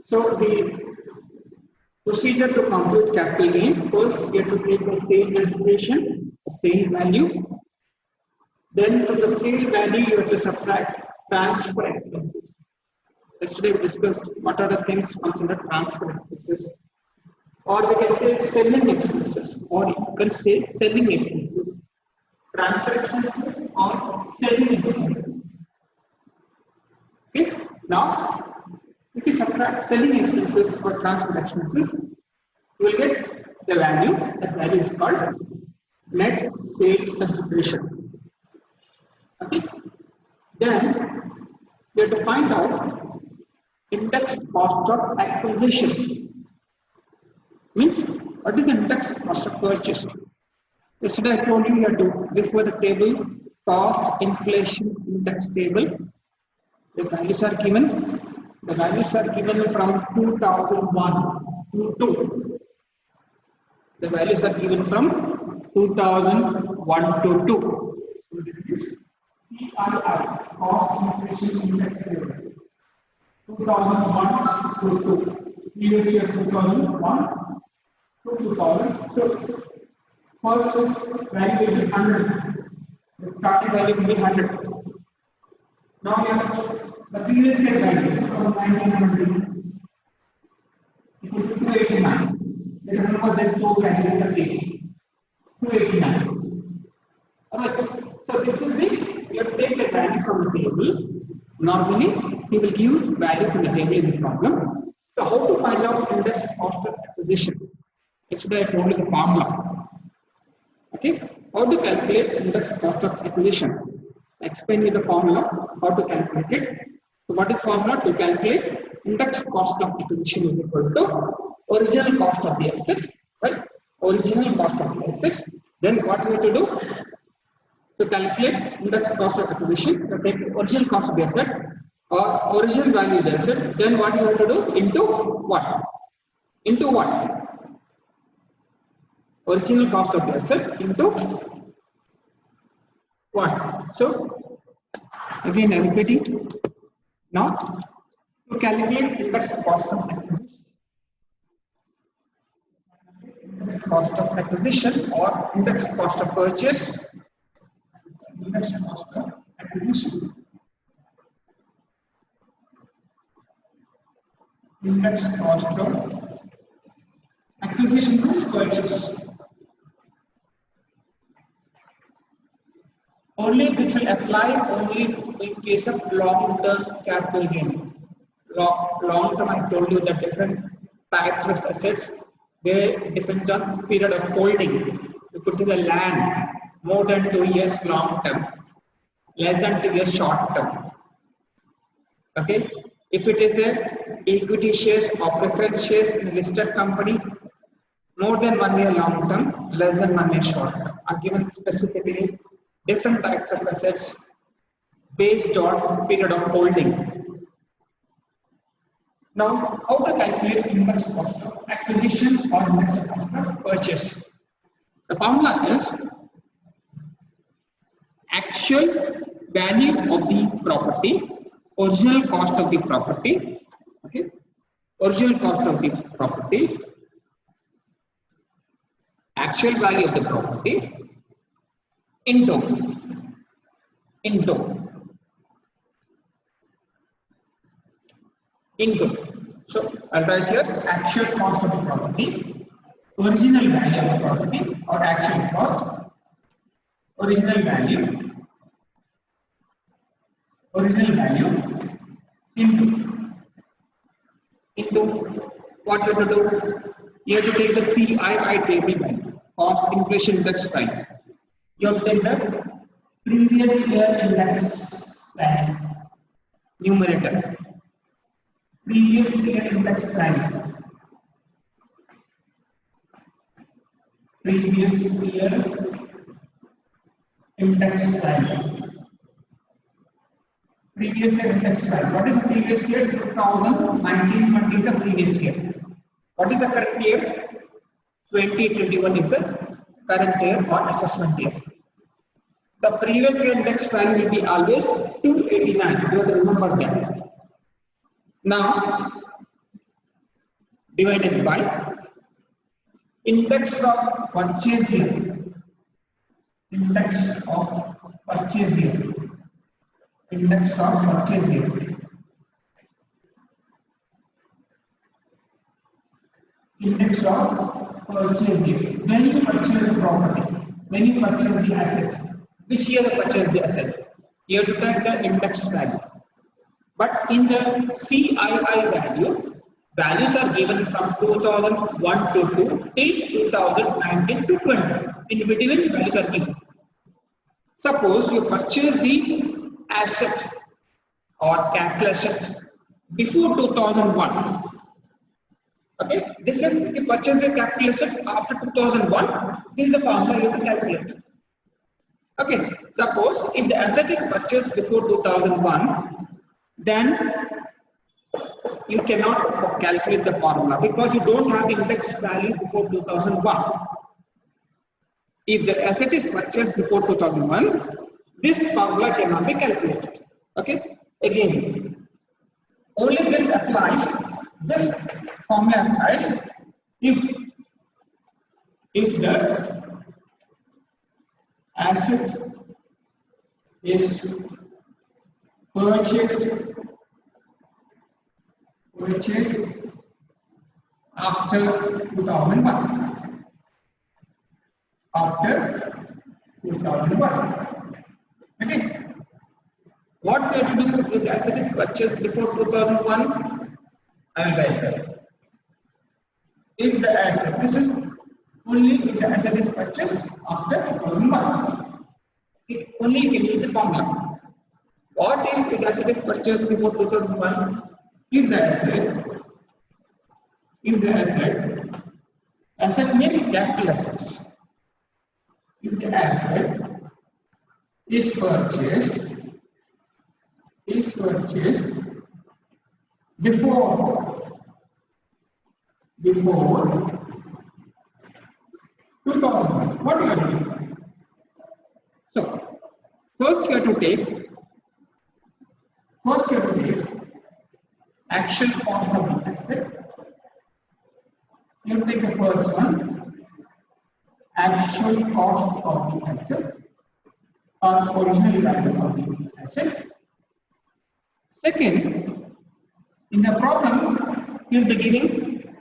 So the procedure to compute capital gain, first we have to take the sale consideration, the sale value. Then from the sale value you have to subtract transfer expenses. Yesterday we discussed what are the things considered transfer expenses, or we can say selling expenses, or you can say selling expenses, transfer expenses or selling expenses. Okay, now if you subtract selling expenses or transfer expenses, you will get the value. That value is called net sales consideration. Okay, then we have to find out index cost of acquisition. Means what is the index cost of purchase? Yesterday I told you have to before the table cost inflation index table. The values are given. The values are given from 2001 to 2. The values are given from 2001 to 2. So this is CII, cost inflation index table. 2001 to 2. Previous year 2001 to 2002. First is value will be 100. The starting value will be 100. Now we have the previous year value from 1900 equal to 289. Then remember this two values are placed. 289. Alright. So this will be you have to take the value from the table. Normally he will give values in the table in the problem. So how to find out index cost of acquisition? Yesterday I told you the formula. Okay, how to calculate index cost of acquisition? Explain you the formula, how to calculate it. So what is formula to calculate index cost of acquisition is equal to original cost of the asset, right? Original cost of the asset. Then what we have to do to calculate index cost of acquisition? To take the original cost of the asset or original value of the asset. Then what you have to do into what? Into what? Original cost of the asset into what? So again I am repeating. Now to calculate index cost of acquisition. Index cost of acquisition or index cost of purchase. Index cost of acquisition. Index cost of acquisition plus purchase. Only this will apply only in case of long-term capital gain. Long-term, I told you the different types of assets. They depends on period of holding. If it is a land, more than 2 years long-term, less than 2 years short-term. Okay. If it is a equity shares or preference shares in a listed company, more than 1 year long-term, less than 1 year short-term, are given specifically. Different types of assets based on period of holding. Now, how to calculate index cost of acquisition or index cost of purchase? The formula is actual value of the property, original cost of the property, okay, original cost of the property, actual value of the property, into. So I'll write here actual cost of the property, original value of the property or actual cost, original value into what you have to do? You have to take the CII table value, cost inflation index value. You have to take the previous year index value, numerator. Previous year index value. Previous year index value. Previous year index value. What is the previous year? 2019-20 is the previous year. What is the current year? 2021 is the current year or assessment year. The previous year index value will be always 289. You have to remember that. Now divided by index of purchaser, index of purchaser, index of purchaser, index of purchaser. When you purchase the property, when you purchase the asset, which year you purchase the asset, you have to take the index value. But in the CII value, values are given from 2001 to 2 till 2019 to 20. In between, the values are given. Suppose you purchase the asset or capital asset before 2001. Okay, this is if you purchase the capital asset after 2001. This is the formula you have to calculate. Okay, suppose if the asset is purchased before 2001, then you cannot calculate the formula because you don't have the index value before 2001. If the asset is purchased before 2001, this formula cannot be calculated. Okay, again, only this applies. This formula applies if the asset is purchased after 2001. After 2001. Okay. What we have to do if the asset is purchased before 2001? I will write that. If the asset, this is only if the asset is purchased after 2001. Only you can use the formula. What if the asset is purchased before 2001? If the asset means capital assets. If the asset is purchased before 2001, what you are doing? So first you have to take actual cost of the asset. You take the first one, actual cost of the asset or original value of the asset. Second, in the problem, you will be giving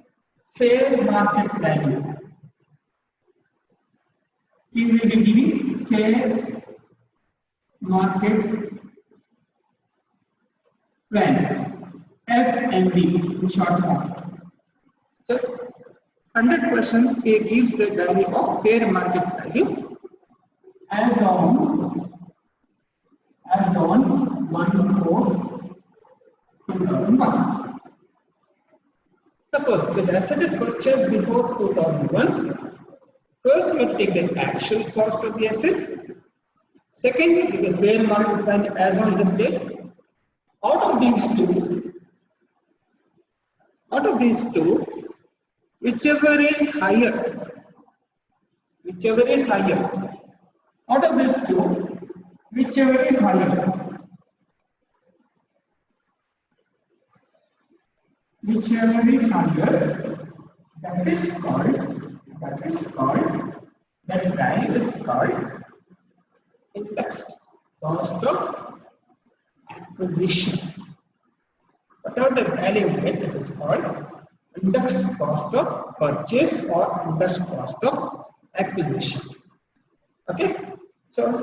fair market value. You will be giving fair market value. FMV in short form. So 100% it gives the value of fair market value as on 1/4/2001. Suppose the asset is purchased before 2001. First, you have to take the actual cost of the asset. Second, you take the fair market value as on this date. Out of these two, whichever is higher, out of these two, whichever is higher, that value is called index cost of acquisition. Whatever the value you get, it is called index cost of purchase or index cost of acquisition. Okay, so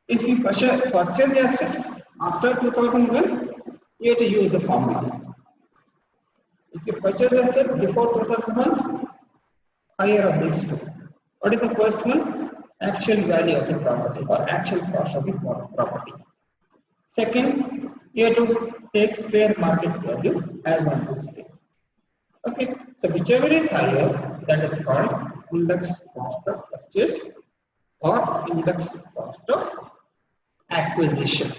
if you purchase the asset after 2001, you have to use the formula. If you purchase the asset before 2001, higher of these two. What is the first one? Actual value of the property or actual cost of the property. Second, you have to take fair market value as on this day. Okay, so whichever is higher, that is called index cost of purchase or index cost of acquisition.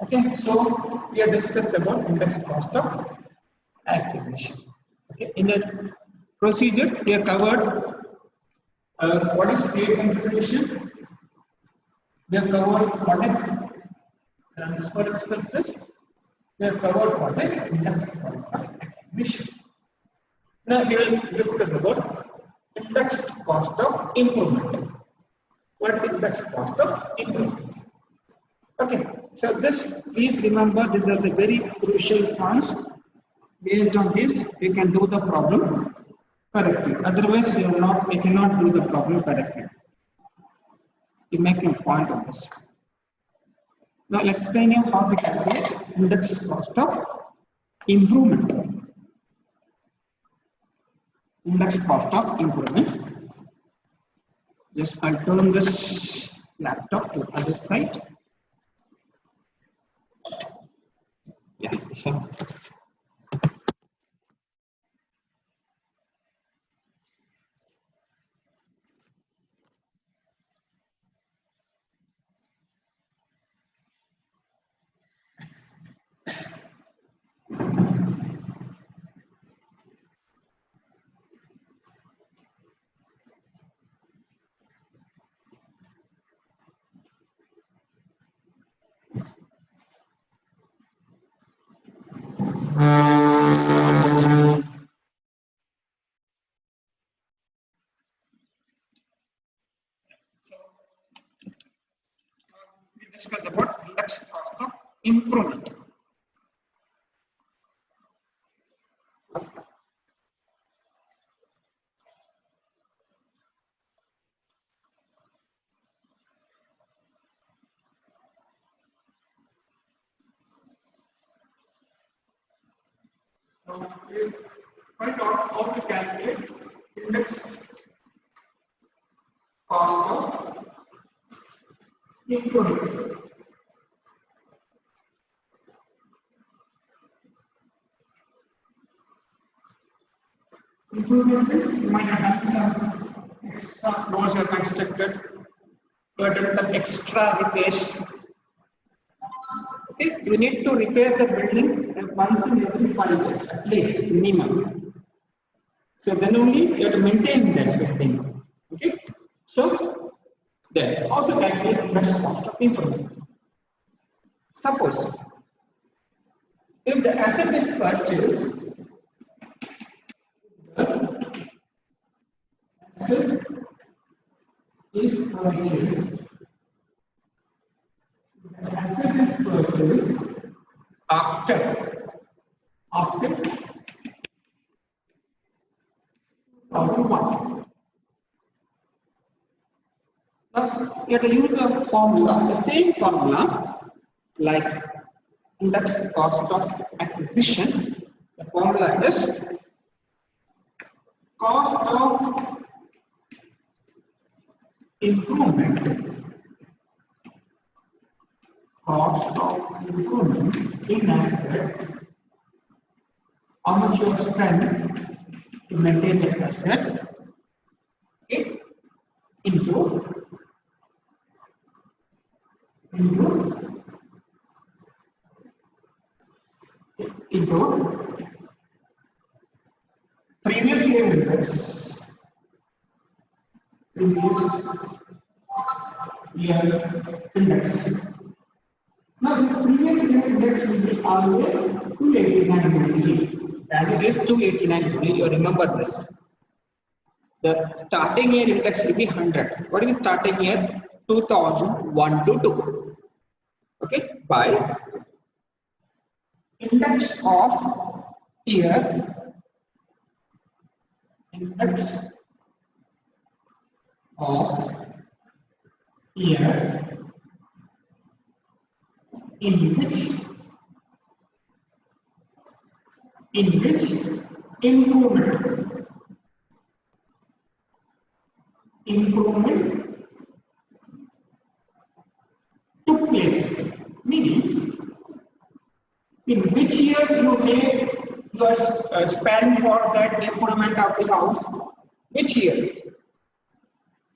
Okay, so we have discussed about index cost of acquisition. Okay, in the procedure we have covered what is sale consideration. We have covered what is transfer expenses. We are covered for this index cost of acquisition. Now we will discuss about index cost of improvement. What is index cost of improvement? Okay, so this, please remember, these are the very crucial points. Based on this, we can do the problem correctly. Otherwise, you cannot do the problem correctly. You make a point of this. Now, I'll explain you how we calculate index cost of improvement. Index cost of improvement. Just I'll turn this laptop to other side. Yeah, so. We discuss about index cost of improvement. Now, we find out how to calculate index cost of improvement. Improvement is you might have some extra loss are constructed, but the extra repairs. Okay, you need to repair the building once in every 5 years at least minimum. So then only you have to maintain that building. Okay, so then how to calculate index cost of improvement? Suppose if the asset is purchased, the asset is purchased. The asset is purchased after 2001. Now you have to use the formula, the same formula like index cost of acquisition. The formula is cost of improvement. Cost of improvement in asset. How much you spend to maintain the asset, okay, into previous year index. Previous year index. Now this previous year index will be always 289 only. Value is 289 only. You remember this. The starting year index will be 100. What is the starting year? 2001 to 2. Okay, by index of year. Index of year in which improvement took place, means in which year you made your spend for that improvement of the house, which year?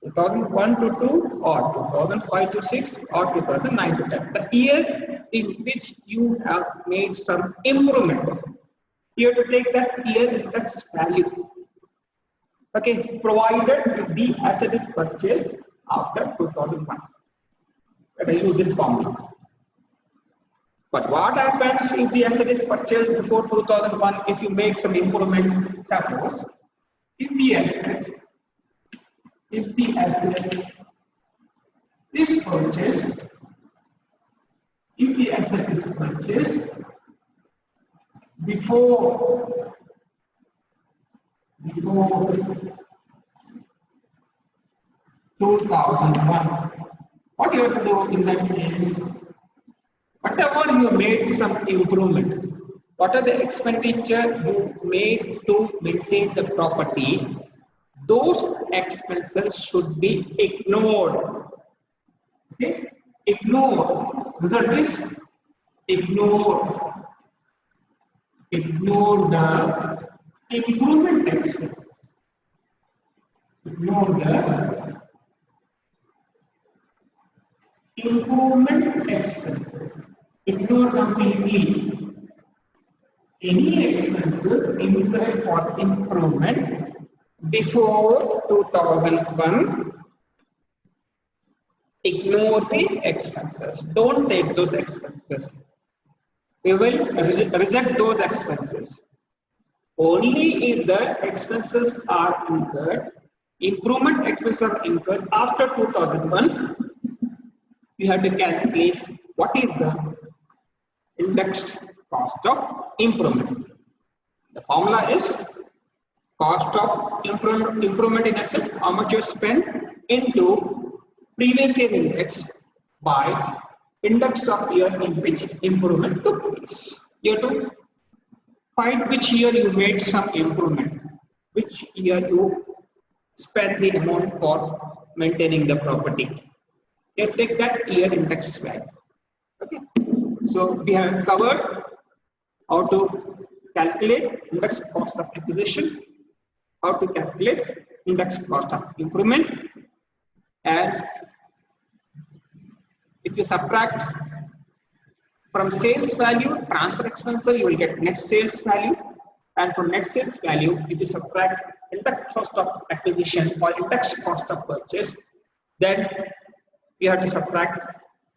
2001 to 2 or 2005 to 6 or 2009 to 10. The year in which you have made some improvement. You have to take that year index value. Okay, provided the asset is purchased after 2001. Let us use this formula. But what happens if the asset is purchased before 2001? If you make some improvement, suppose if the asset is purchased, before 2001, what you have to do in that case? Whatever you made some improvement, what are the expenditure you made to maintain the property, those expenses should be ignored. Okay? Ignore. Result is ignore the improvement expenses. Ignore the improvement expenses. Ignore completely any expenses incurred for improvement before 2001. Ignore the expenses. Don't take those expenses. We will reject those expenses. Only if the expenses are incurred, improvement expenses are incurred after 2001, you have to calculate what is the indexed cost of improvement. The formula is cost of improvement in asset, how much you spend, into previous year index by index of year in which improvement took place. You have to find which year you made some improvement, which year you spent the amount for maintaining the property. You take that year index value. Okay. So we have covered how to calculate index cost of acquisition, how to calculate index cost of improvement, and if you subtract from sales value transfer expenses, you will get net sales value, and from net sales value, if you subtract index cost of acquisition or index cost of purchase, then you have to subtract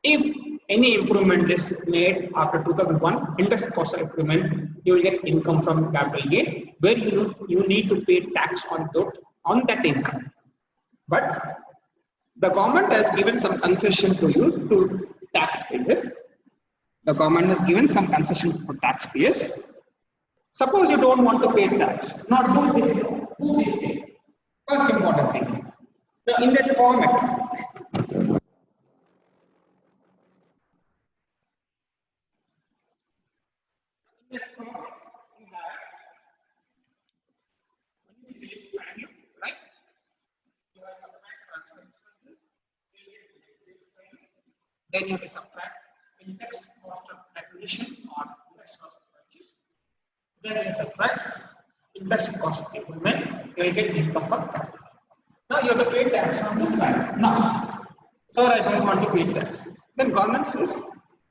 if any improvement is made after 2001, index cost of improvement, you will get income from capital gain, where you need to pay tax on that income. But the government has given some concession to you, to taxpayers. The government has given some concession for taxpayers. Suppose you don't want to pay tax. Now do this thing. First important thing. Now in that format, you have sales value, right? You have subtract transfer expenses, you will get sales value. Then you have to subtract index cost of acquisition or index cost of purchase. Then you subtract index cost of improvement, you will get income from capital. Now you have to pay tax on this side. Now, sir, I don't want to pay tax. Then government says,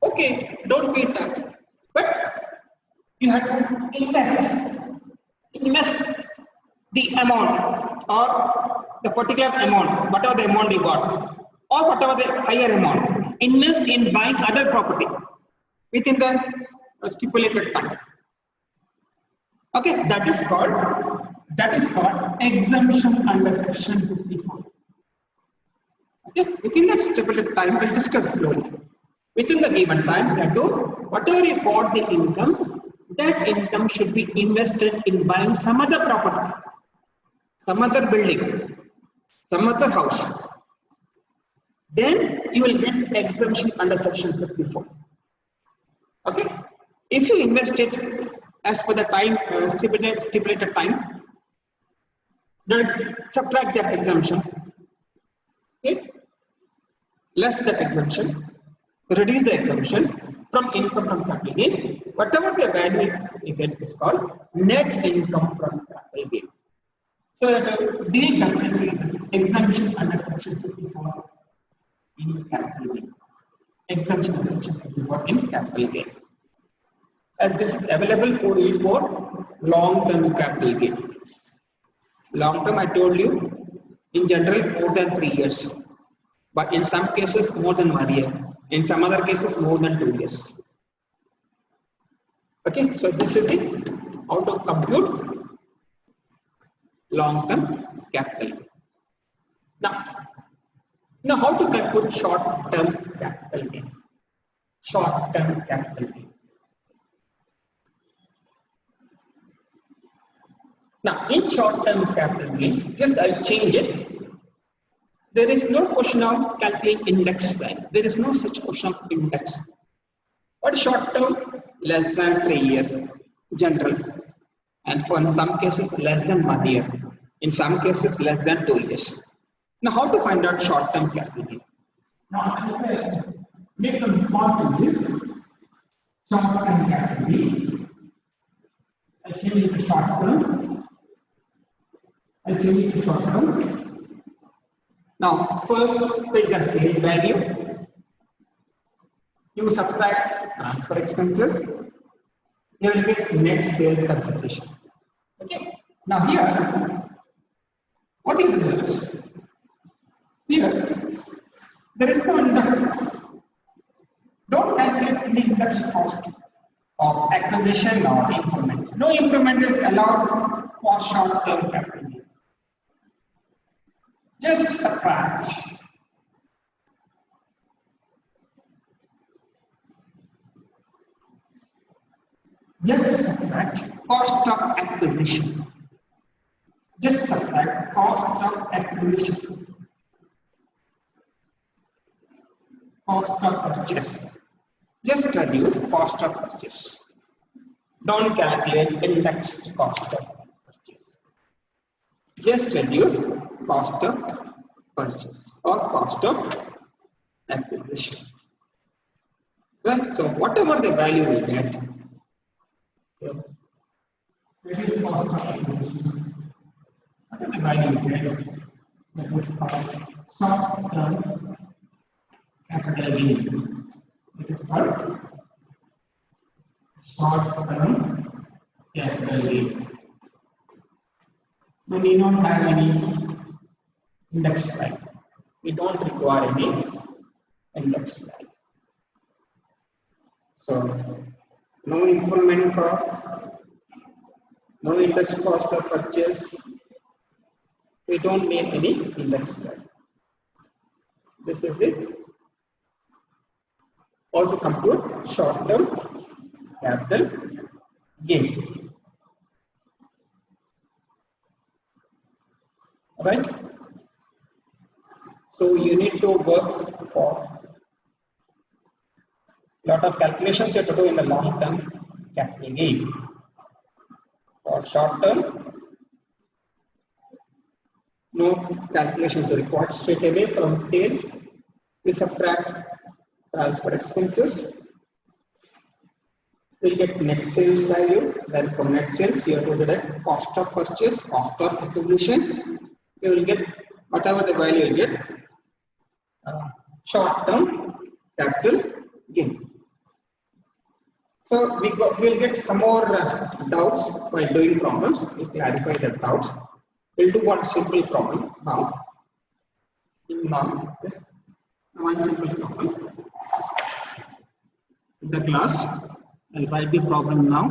okay, don't pay tax, but you have to invest the amount or the particular amount, whatever the amount you got, or whatever the higher amount, invest in buying other property within the stipulated time. Okay, that is called exemption under section 54. Okay, within that stipulated time, we'll discuss slowly. Within the given time, you have to, whatever you got the income, that income should be invested in buying some other property, some other building, some other house. Then you will get exemption under section 54. Okay, if you invest it as per the time stipulated time, then subtract that exemption. Okay, less that exemption, reduce the exemption from income from capital gain. Whatever the value you get is called net income from capital gain. So the exemption under section 54 in capital gain. Exemption under section 54 in capital gain. And this is available only for long-term capital gain. Long-term, I told you, in general, more than 3 years. But in some cases, more than 1 year. In some other cases, more than 2 years. Okay, so this is the how to compute long-term capital. Now how to compute short-term capital gain? Short-term capital gain. Now in short-term capital gain, just I'll change it. There is no question of calculating index value. There is no such question of index. What is short-term? Less than 3 years, general. And for in some cases less than 1 year. In some cases less than 2 years. Now how to find out short-term capital gain? Now let's make some small changes. Short-term capital gain. I change it to short-term. I change it to short-term. Now first take the sale value. You subtract transfer expenses. You will get net sales consideration. Okay. Now here, what you do is, here there is no index. Don't calculate the index cost of acquisition or improvement. No improvement is allowed for short-term capital gain. Just subtract. Just subtract cost of acquisition. Just subtract cost of acquisition. Cost of purchase. Just reduce cost of purchase. Don't calculate indexed cost of purchase. Just reduce cost of purchase or cost of acquisition. Right? So whatever the value we get, reduce cost of acquisition. Whatever the value we get, that is called short-term capital gain. It is called short-term capital gain. We need not have any index value. We don't require any index value. So no improvement cost, no interest cost of purchase. We don't need any index value. This is the how to compute short-term capital gain. Right? So you need to work for lot of calculations you have to do in the long-term capital gain. For short-term, no calculations are required. Straight away from sales, we subtract transfer expenses. We get net sales value. Then from net sales, you have to deduct cost of purchase, cost of acquisition. You will get whatever the value you get. Short-term capital gain. So we'll get some more doubts while doing problems. We'll clarify the doubts. We'll do one simple problem now. One simple problem. In the class, I'll write the problem now.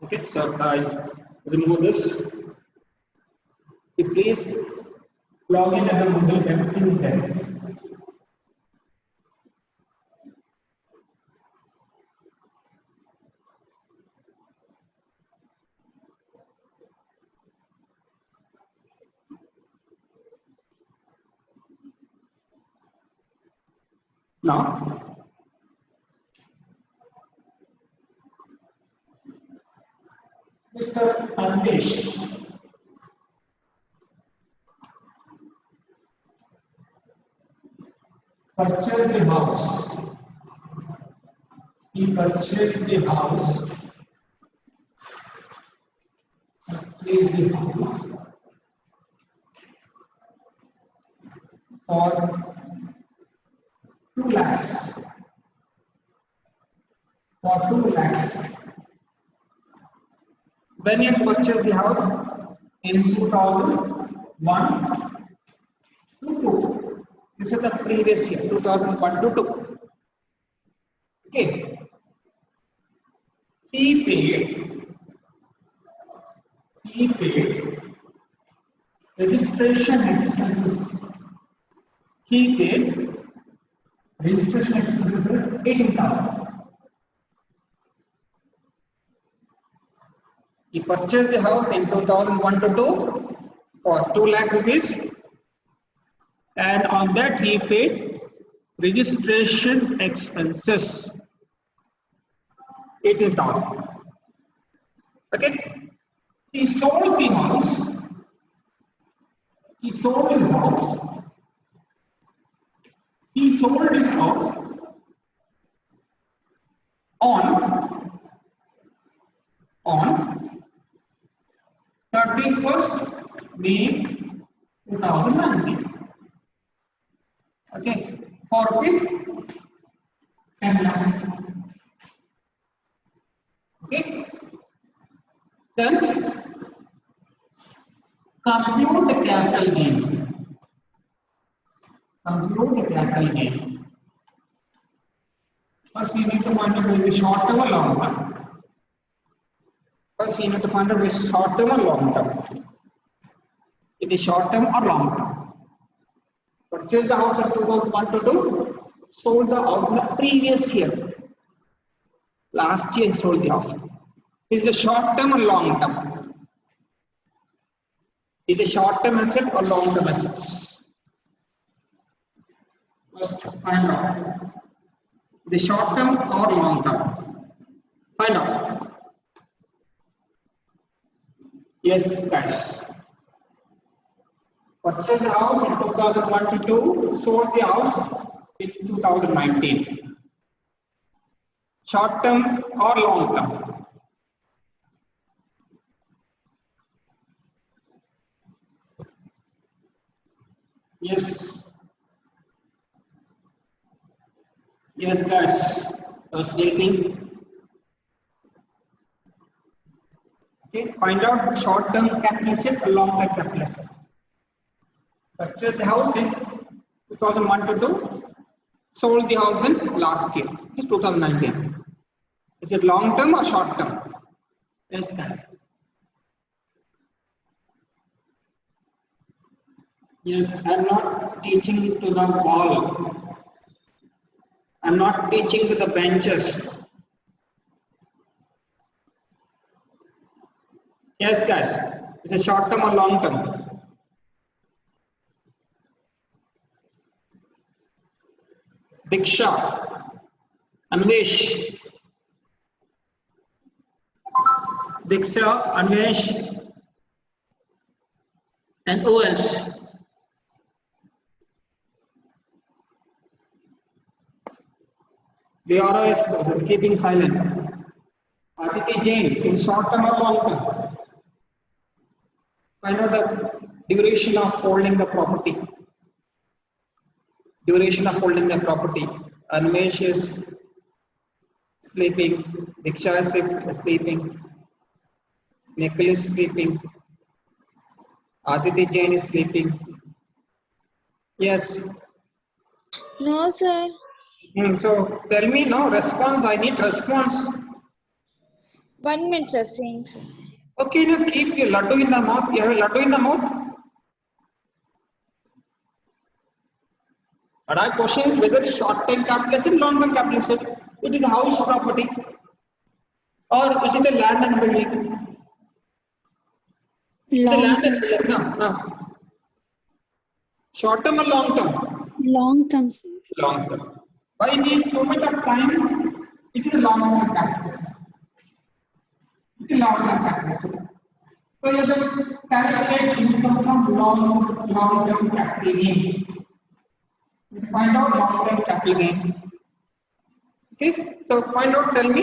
Okay, so I remove this. Please log in as a Moodle, everything is there. Now, Mr. Andesh purchased the house. He purchased the house. For 2 lakhs. For 2 lakhs. When he has purchased the house? In 2001 to 2. This is the previous year, 2001 to 2. Okay. He paid registration expenses. He paid registration expenses is 18,000. He purchased the house in 2001 to 2 for 2 lakh rupees, and on that he paid registration expenses 18,000. Okay. He sold the house. He sold his house. He sold his house on 31st May 2019. Okay, for rupees 10 lakhs. Okay, then compute the capital gain. Compute the capital gain. First, you need to find out whether the short term or long term. First, you need to find out whether it's short term or long term. It is short term or long term. Purchased the house in 2001 to 2, sold the house in the previous year. Last year, he sold the house. Is it short term or long term? Is it short term asset or long term assets? First, find out. The short term or long term? Find out. Yes, guys. Purchased the house in 2001 to 2, sold the house in 2019. Short term or long term? Yes. Yes, guys. Sleeping. Okay. Find out short term capital asset or long term capital asset. Purchased the house in 2001 to 2, sold the house in last year, it's 2019. Is it long term or short term? Yes, guys. Yes, I'm not teaching to the wall. I'm not teaching to the benches. Yes, guys. Is it short term or long term? Diksha, Anvesh, Diksha, Anvesh, and who else? Diora is keeping silent. Aditi Jain is short term or long term? Find out the duration of holding the property. Duration of holding the property. Anvesh is sleeping. Diksha is sleeping. Nikhil is sleeping. Aditi Jain is sleeping. Yes. No, sir. So tell me now, response. I need response. 1 minute, sir. Saying, sir. Okay, you keep your laddu in the mouth. You have a laddu in the mouth. But our question is whether short term capital asset, long term capital asset. It is a house property or it is a land and building. It's a Long land term. and building. No. Short term or long term? Long term, sir. Long term. Why need so much of time? It is a long term capital asset. It is long term capital asset. So you have to calculate income from long term capital gain. We find out long term capital gain. Okay, so find out, tell me,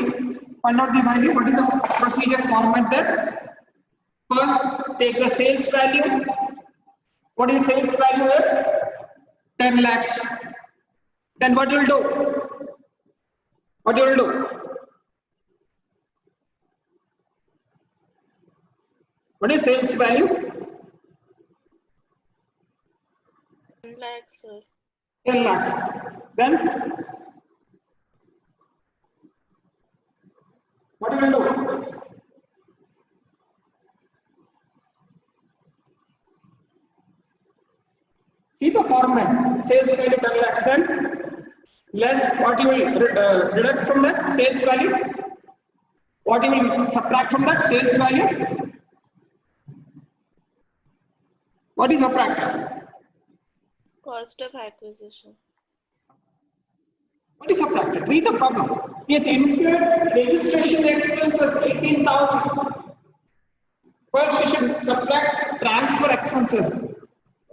find out the value. What is the procedure format there? First, take the sales value. What is sales value here? 10 lakhs. Then what you will do? What you will do? What is sales value? 10 lakhs, sir. 10 lakhs. Then what you will do? See the format. Sales value 10 lakhs. Then less what you will deduct from that sales value. What you will subtract from that sales value? What is subtracted? Cost of acquisition. What is subtracted? Read the problem. Yes, incurred registration expenses 18,000. First, you should subtract transfer expenses.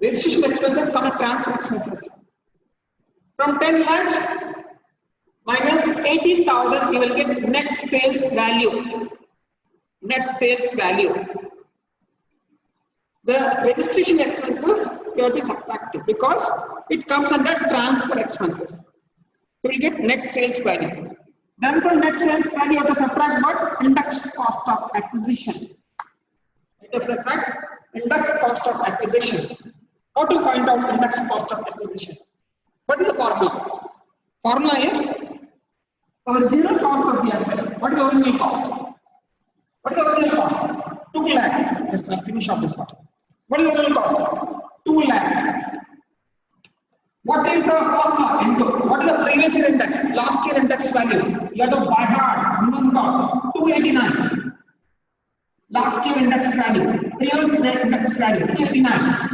Registration expenses come at transfer expenses. From 10 lakhs minus 18,000, you will get net sales value. Net sales value. The registration expenses you have to subtract it because it comes under transfer expenses. So we get net sales value. Then from net sales value, you have to subtract what? Index cost of acquisition. You have to subtract index cost of acquisition. How to find out index cost of acquisition? What is the formula? Formula is original cost of the asset. What is the original cost? What is the original cost? 2 lakh. Just I'll finish off this part. What is the original cost? 2 lakh. What is the formula into? What is the previous year index? Last year index value. You have to by heart. Remember 289. Last year index value. Previous year index value 289.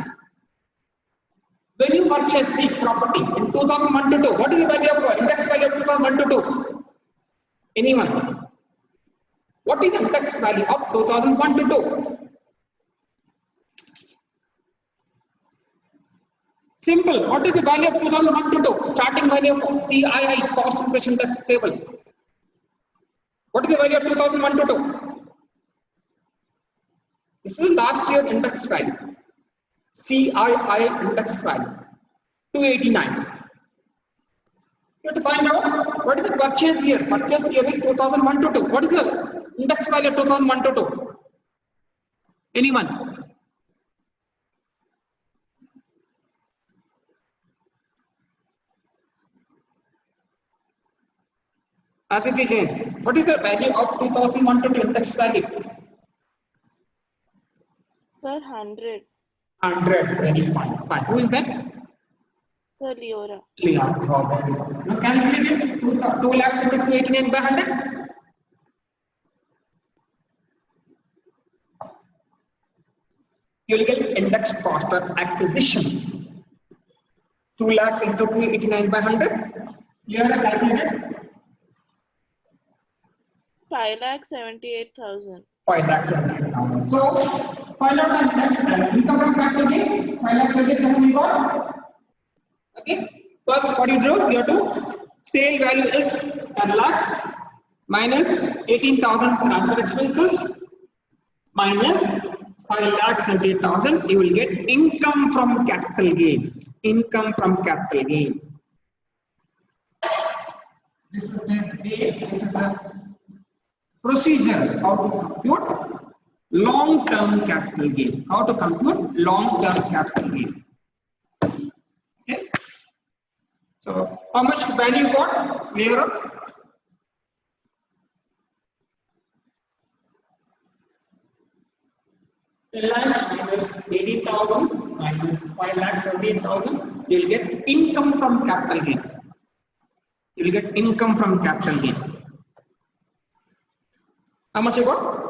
When you purchase the property in 2001 to 2, what is the value of index value of 2001 to 2? Anyone? What is the index value of 2001 to 2? Simple. What is the value of 2001 to 2? Starting value of CII, cost inflation index table. What is the value of 2001 to 2? This is last year index value. CII index value 289. You have to find out what is the purchase year. Purchase year is 2001 to 2. What is the index value of 2001 to 2? Anyone? Aditi Jain, what is the value of 2001 to 2 index value? Sir, 100. 100, very fine. Fine. Who is that? Sir, Leora. Leon. Now calculate it. 2 lakhs into 289 by 100. You will get index cost of acquisition. 2 lakhs into 289 by 100. You have calculated 5,78,000. 5,78,000. So find out the income from capital gain. 5,78,000 we got. Okay. First, what you do? You have to sale value is 10 lakhs minus 18,000 transfer expenses minus 5,78,000. You will get income from capital gain. Income from capital gain. This is the procedure how to compute long-term capital gain. How to compute long-term capital gain. Okay. So, how much value you got? Clear up? Lakhs minus 18,000 minus 5,78,000. You will get income from capital gain. You will get income from capital gain. How much you got?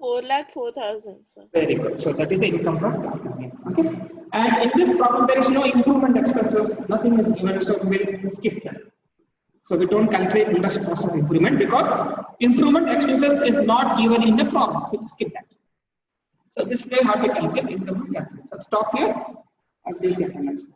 4,04,000, sir. Very good. So that is the income from capital gain. Okay. And in this problem, there is no improvement expenses. Nothing is given, so we will skip that. So we don't calculate interest cost of improvement because improvement expenses is not given in the problem. So skip that. So this way how to calculate income from capital. So stop here and we'll get the next.